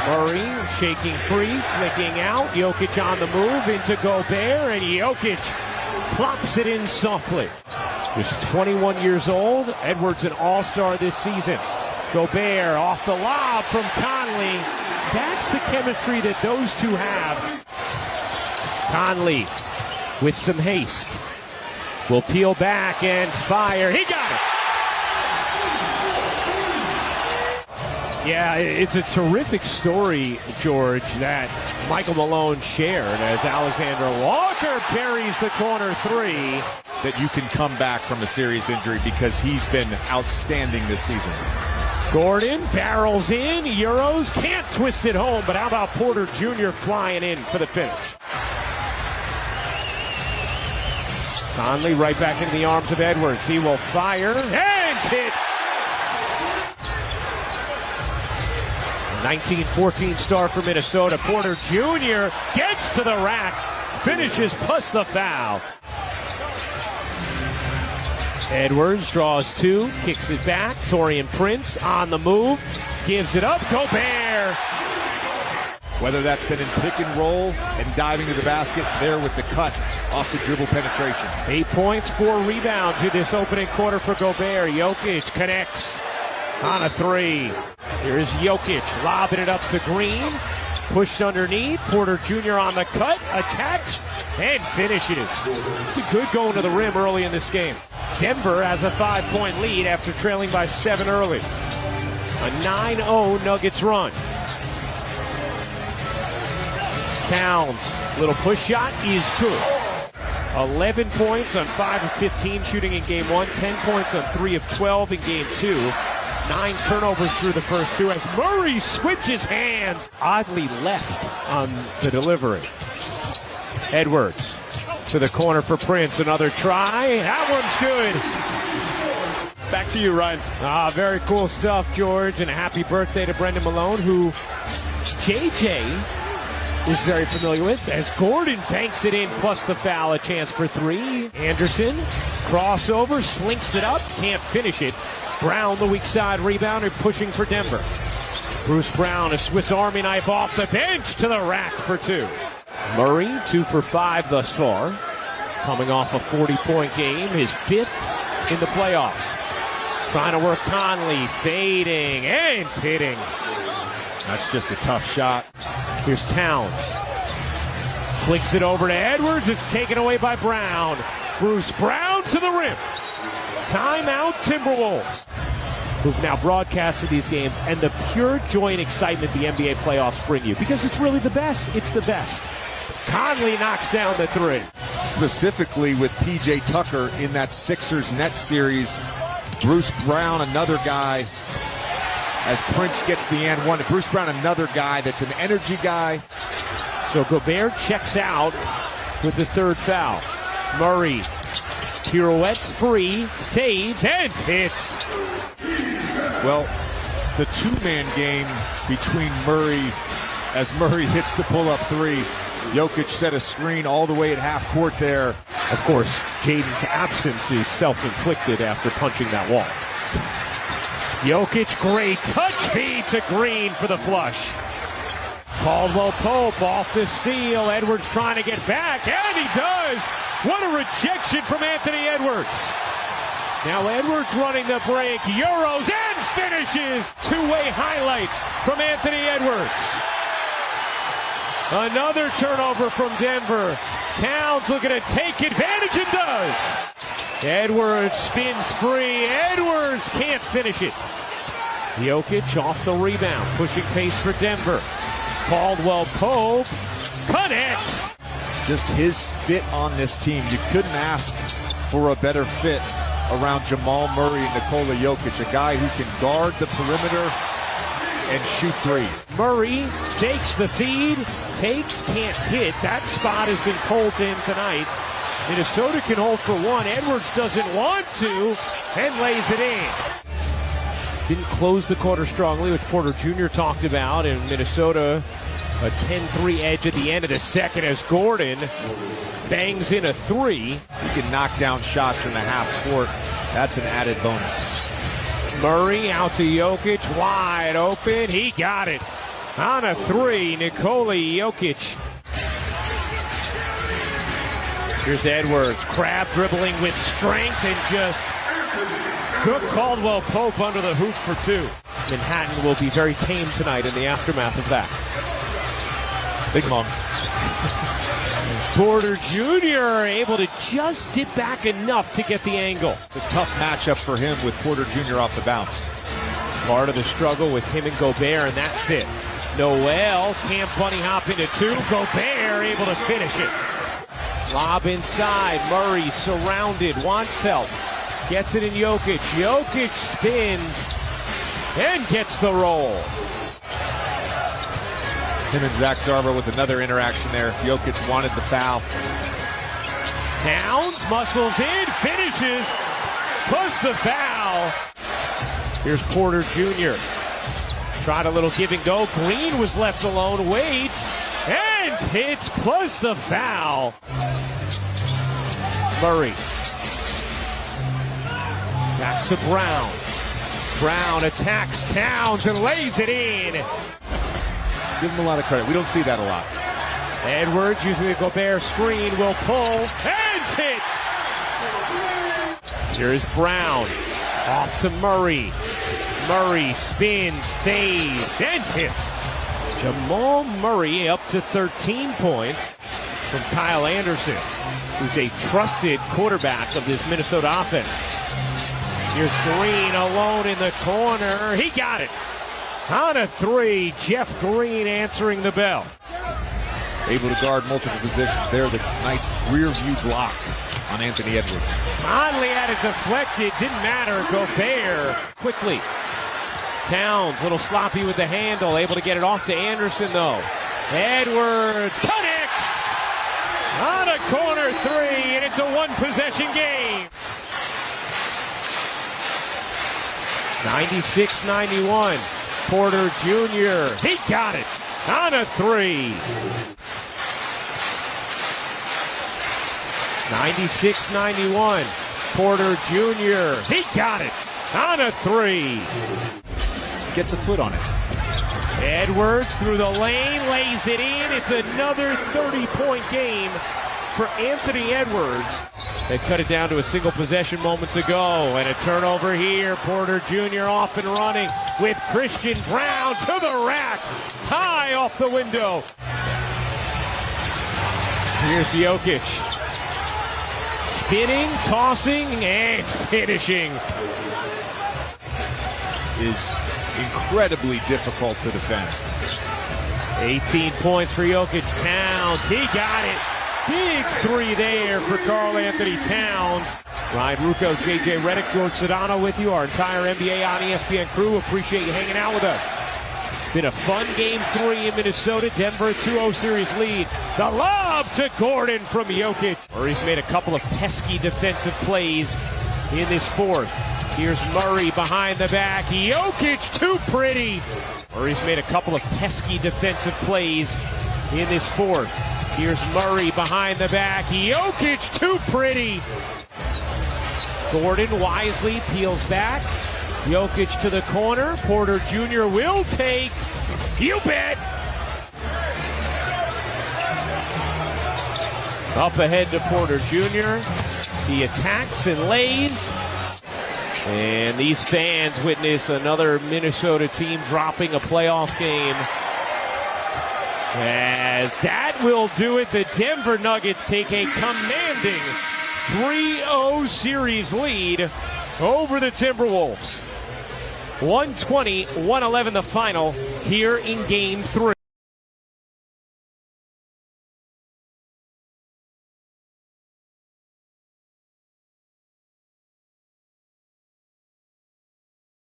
Murray shaking free, flicking out. Jokic on the move into Gobert, and Jokic plops it in softly. Just 21 years old. Edwards an all-star this season. Gobert off the lob from Conley. That's the chemistry that those two have. Conley with some haste will peel back and fire. He got it. Yeah, it's a terrific story, George, that Michael Malone shared as Alexander Walker buries the corner three. That you can come back from a serious injury because he's been outstanding this season. Gordon barrels in, Euros, can't twist it home, but how about Porter Jr. flying in for the finish? Conley right back into the arms of Edwards. He will fire and hit. 1914 star for Minnesota. Porter Jr. gets to the rack, finishes plus the foul. Edwards draws two, kicks it back. Taurean Prince on the move, gives it up. Gobert. Whether that's been in pick and roll and diving to the basket, there with the cut off the dribble penetration. 8 points, 4 rebounds in this opening quarter for Gobert. Jokic connects on a three. Here's Jokic lobbing it up to Green. Pushed underneath. Porter Jr. on the cut, attacks, and finishes. Good going to the rim early in this game. Denver has a 5-point lead after trailing by 7 early. A 9-0 Nuggets run. Towns, little push shot is good. 11 points on 5 of 15 shooting in game 1. 10 points on 3 of 12 in game 2. 9 turnovers through the first 2 as Murray switches hands. Oddly left on the delivery. Edwards to the corner for Prince. Another try. That one's good. Back to you, Ryan. Very cool stuff, George. And a happy birthday to Brendan Malone, who JJ is very familiar with, as Gordon banks it in plus the foul. A chance for 3. Anderson, crossover, slinks it up, can't finish it. Brown, the weak side rebounder, pushing for Denver. Bruce Brown, a Swiss Army knife off the bench to the rack for 2. Murray, 2 for 5 thus far. Coming off a 40-point game, his 5th in the playoffs. Trying to work Conley, fading and hitting. That's just a tough shot. Here's Towns. Flicks it over to Edwards. It's taken away by Brown. Bruce Brown to the rim. Timeout, Timberwolves, who've now broadcasted these games, and the pure joy and excitement the NBA playoffs bring you, because it's really the best. It's the best. Conley knocks down the 3. Specifically with P.J. Tucker in that Sixers-Nets series. Bruce Brown, another guy, as Prince gets the and one. Bruce Brown, another guy that's an energy guy. So Gobert checks out with the 3rd foul. Murray pirouettes free, fades, and hits. Well, the 2-man game between Murray, as Murray hits the pull-up 3. Jokic set a screen all the way at half court there. Of course, Jaden's absence is self-inflicted after punching that wall. Jokic, great touch feed to Green for the flush. Caldwell Pope off the steal. Edwards trying to get back, and he does. What a rejection from Anthony Edwards. Now Edwards running the break. Euros and finishes. 2-way highlight from Anthony Edwards. Another turnover from Denver. Towns looking to take advantage and does. Edwards spins free. Edwards can't finish it. Jokic off the rebound. Pushing pace for Denver. Caldwell Pope connects. Just his fit on this team. You couldn't ask for a better fit around Jamal Murray and Nikola Jokic, a guy who can guard the perimeter and shoot 3. Murray takes the feed, takes, can't hit. That spot has been pulled in tonight. Minnesota can hold for 1. Edwards doesn't want to and lays it in. Didn't close the quarter strongly, which Porter Jr. talked about, and Minnesota a 10-3 edge at the end of the second as Gordon bangs in a 3. You can knock down shots in the half court. That's an added bonus. Murray out to Jokic, wide open. He got it. On a three, Nikola Jokic. Here's Edwards, crab dribbling with strength and just took Caldwell Pope under the hoop for two. Manhattan will be very tame tonight in the aftermath of that. Big mom. Porter Jr. able to just dip back enough to get the angle. It's a tough matchup for him with Porter Jr. off the bounce. Part of the struggle with him and Gobert, and that's it. Noel can't bunny hop into two. Gobert able to finish it. Lob inside. Murray surrounded. Wants help. Gets it in Jokic. Jokic spins and gets the roll. Him and Zach Zarba with another interaction there. Jokic wanted the foul. Towns muscles in, finishes, plus the foul. Here's Porter Jr. Tried a little give and go. Green was left alone, waits, and hits, plus the foul. Murray. Back to Brown. Brown attacks Towns and lays it in. Give him a lot of credit. We don't see that a lot. Edwards using the Gobert screen will pull and hit. Here's Brown. Off to Murray. Murray spins, fades, and hits. Jamal Murray up to 13 points from Kyle Anderson, who's a trusted quarterback of this Minnesota offense. Here's Green alone in the corner. He got it. On a three, Jeff Green answering the bell. Able to guard multiple positions there. The nice rear view block on Anthony Edwards. Conley had it deflected. Didn't matter. Gobert quickly. Towns, a little sloppy with the handle. Able to get it off to Anderson, though. Edwards connects on a corner three, and it's a one-possession game. 96-91. Porter Jr. He got it on a three. 96-91. Porter Jr. He got it on a three. Gets a foot on it. Edwards through the lane, lays it in. It's another 30-point game for Anthony Edwards. They cut it down to a single possession moments ago. And a turnover here. Porter Jr. off and running with Christian Brown to the rack. High off the window. Here's Jokic. Spinning, tossing, and finishing. Is incredibly difficult to defend. 18 points for Jokic. Towns, he got it. Big three there for Karl Anthony Towns. Ryan Rucco, JJ Redick, George Sedano with you. Our entire NBA on ESPN crew. Appreciate you hanging out with us. Been a fun game three in Minnesota. Denver 2-0 series lead. The lob to Gordon from Jokic. Murray's made a couple of pesky defensive plays in this fourth. Here's Murray behind the back. Jokic too pretty. Murray's made a couple of pesky defensive plays in this fourth. Here's Murray behind the back. Jokic too pretty. Gordon wisely peels back. Jokic to the corner. Porter Jr. will take. You bet. Up ahead to Porter Jr. He attacks and lays. And these fans witness another Minnesota team dropping a playoff game. As that will do it, the Denver Nuggets take a commanding 3-0 series lead over the Timberwolves. 120-111 the final here in Game 3.